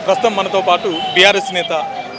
ప్రస్తుతం మనతో పాటు బీఆర్ఎస్ నేత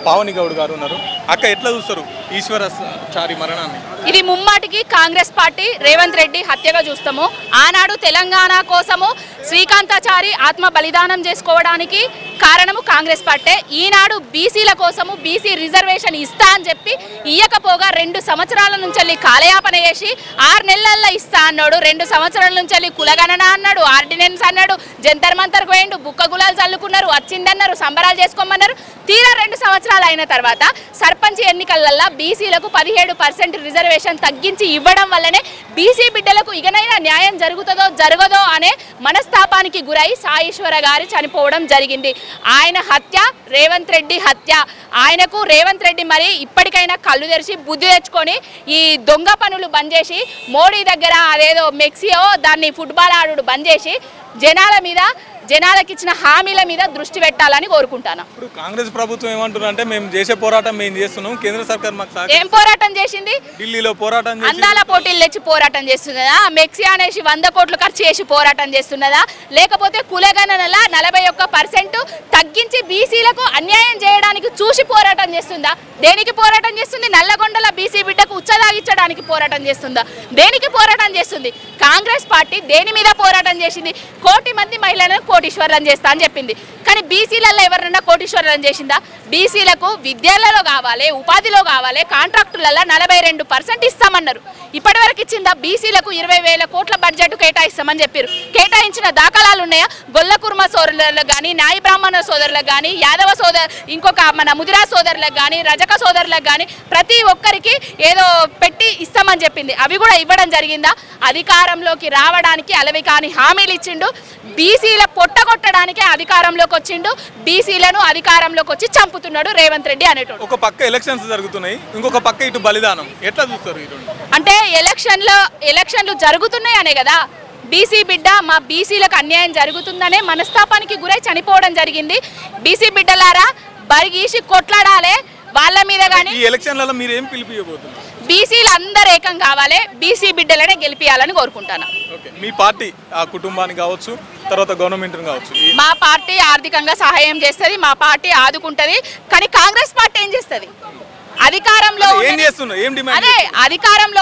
పావని గౌడ్ గారు ఉన్నారు. అక్క ఎట్లా చూస్తారు ఈశ్వరాచారి మరణాన్ని? ఇది ముమ్మాటికి కాంగ్రెస్ పార్టీ రేవంత్ రెడ్డి హత్యగా చూస్తాము. ఆనాడు తెలంగాణ కోసము శ్రీకాంతాచారి ఆత్మ బలిదానం చేసుకోవడానికి కారణము కాంగ్రెస్ పార్టీ. ఈనాడు బీసీల కోసము బీసీ రిజర్వేషన్ ఇస్తా అని చెప్పి ఇయ్యకపోగా 2 సంవత్సరాల నుంచి కాలయాపన చేసి 6 నెలల్లో ఇస్తా అన్నాడు. 2 సంవత్సరాల నుంచి కులగణన అన్నాడు, ఆర్డినెన్స్ అన్నాడు, జంతర్ మంతర్కు పోయిండు, బుక్క గులాలు చల్లుకున్నారు, వచ్చిందన్నారు, సంబరాలు చేసుకోమన్నారు. తీరా 2 సంవత్సరాలు అయిన తర్వాత సర్పంచ్ ఎన్నికలల్లో బీసీలకు 17% రిజర్వేషన్ తగ్గించి ఇవ్వడం వల్లనే బీసీ బిడ్డలకు ఇకనైనా న్యాయం జరుగుతుందో జరగదో అనే మనస్తాపానికి గురై సాయేశ్వర గారు చనిపోవడం జరిగింది. ఆయన హత్య రేవంత్ రెడ్డి హత్య. ఆయనకు రేవంత్ రెడ్డి మరి ఇప్పటికైనా కళ్ళు తెరిచి బుద్ధి తెచ్చుకొని ఈ దొంగ పనులు బంద్ చేసి మోడీ దగ్గర అదేదో మెక్సియో దాన్ని ఫుట్బాల్ ఆడుడు బంద్ చేసి జనాలకు ఇచ్చిన హామీల మీద దృష్టి పెట్టాలని కోరుకుంటాను. ఇప్పుడు కాంగ్రెస్ ప్రభుత్వం ఏమంటున్నారు అంటే మేము చేసే పోరాటం మేము చేస్తున్నాం, కేంద్ర సర్కార్ మాకు ఏం పోరాటం చేసింది? ఢిల్లీలో పోరాటం అందాల పోటీలు తెచ్చి పోరాటం చేస్తున్నదా? మెక్సీ అనేసి 100 కోట్లు ఖర్చు చేసి పోరాటం చేస్తున్నదా? లేకపోతే కులగణనల 41% తగ్గించి బీసీలకు అన్యాయం చేయడానికి చూసి పోరాటం చేస్తుందా? దేనికి పోరాటం చేస్తుంది? నల్లగొండల బీసీ బిడ్డకు ఉచ్చదాగిచ్చడానికి పోరాటం చేస్తుందా? దేనికి పోరాటం చేస్తుంది? కాంగ్రెస్ పార్టీ దేని మీద పోరాటం చేసింది? 1 కోటి మంది మహిళలను కోటీశ్వరులను చేస్తా అని చెప్పింది. కానీ బీసీలలో ఎవరైనా కోటీశ్వరులను చేసిందా? బీసీలకు విద్యలలో కావాలి, ఉపాధిలో కావాలి, కాంట్రాక్టులలో 42% ఇస్తామన్నారు. ఇప్పటి వరకు ఇచ్చిందా? బీసీలకు 20,000 కోట్ల బడ్జెట్ కేటాయిస్తామని చెప్పారు. కేటాయించిన దాఖలాలు ఉన్నాయా? గొల్లకుర్మ సోదరులకు కానీ, నాయి బ్రాహ్మణ సోదరులకు కానీ, యాదవ ఇంకొక మన ముదిరా సోదరులకు కానీ, రజక సోదరులకు కానీ ప్రతి ఒక్కరికి ఏదో పెట్టి ఇస్తామని చెప్పింది. అవి కూడా ఇవ్వడం జరిగిందా? అధికారంలోకి రావడానికి అలవి కాని హామీలు ఇచ్చిండు. బీసీల పొట్టగొట్టడానికే అధికారంలోకి వచ్చిండు. బీసీలను అధికారంలోకి వచ్చి చంపుతున్నాడు రేవంత్ రెడ్డి అనేటోడు. ఒక పక్క ఎలక్షన్స్ జరుగుతున్నాయి, ఇంకొక పక్క ఇటు బలిదానం. ఎట్లా చూస్తారు? అంటే ఎలక్షన్లు జరుగుతున్నాయి అనే కదా బీసీ బిడ్డ మా బీసీలకు అన్యాయం జరుగుతుందనే మనస్తాపానికి గురై చనిపోవడం జరిగింది. బీసీ బిడ్డలారా బరిగీసి కొట్లాడాలి వాళ్ళ మీద. కానీ ఈ ఎలక్షన్లలో మీరు ఏం పిలిపియబోతున్నారు? బీసీలు అందరూ ఏకం కావాలి, బీసీ బిడ్డలనే గెలిపియాలని కోరుకుంటాను. మీ పార్టీ ఆ కుటుంబానికి కావచ్చు, తర్వాత గవర్నమెంట్ కావచ్చు, మా పార్టీ ఆర్థికంగా సహాయం చేస్తుంది, మా పార్టీ ఆదుకుంటది. కానీ కాంగ్రెస్ పార్టీ ఏం చేస్తుంది? అధికారంలో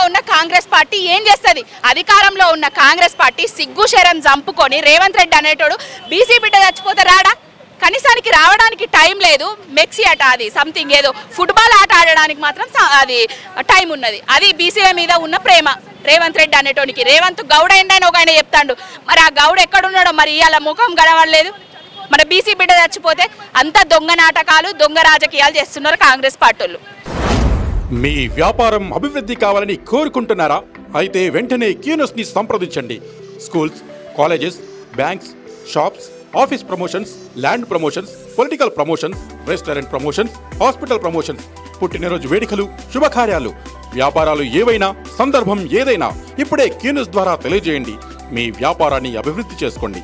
ఉన్న కాంగ్రెస్ పార్టీ ఏం చేస్తుంది? అధికారంలో ఉన్న కాంగ్రెస్ పార్టీ సిగ్గు శరం చంపుకొని రేవంత్ రెడ్డి అనేటోడు బీసీ బిడ్డ చచ్చిపోతే రాడా? కనీసానికి రావడానికి టైం లేదు. మెక్సీ ఆట అది సంథింగ్ ఏదో ఫుట్బాల్ ఆట ఆడడానికి మాత్రం అది టైం ఉన్నది. అది బీసీల మీద ఉన్న ప్రేమ రేవంత్ రెడ్డి అనేటోనికి. రేవంత్ గౌడ ఏంటని ఒక ఆయన చెప్తాడు. మరి ఆ గౌడ ఎక్కడున్నాడో మరి ఇవాళ ముఖం గడవలేదు. మన బీసీ బిడ్డ చచ్చిపోతే అంత దొంగ నాటకాలు, దొంగ రాజకీయాలు చేస్తున్నారు కాంగ్రెస్ పార్టీలు. మీ వ్యాపారం అభివృద్ధి కావాలని కోరుకుంటున్నారా? అయితే వెంటనే క్యూనస్ ని సంప్రదించండి. Schools, colleges, banks, shops, office promotions, land promotions, political promotions, restaurant promotions, hospital promotions, పుట్టినరోజు వేడుకలు, శుభకార్యాలు, వ్యాపారాలు ఏవైనా, సందర్భం ఏదైనా ఇప్పుడే క్యూనస్ ద్వారా తెలియజేయండి. మీ వ్యాపారాన్ని అభివృద్ధి చేసుకోండి.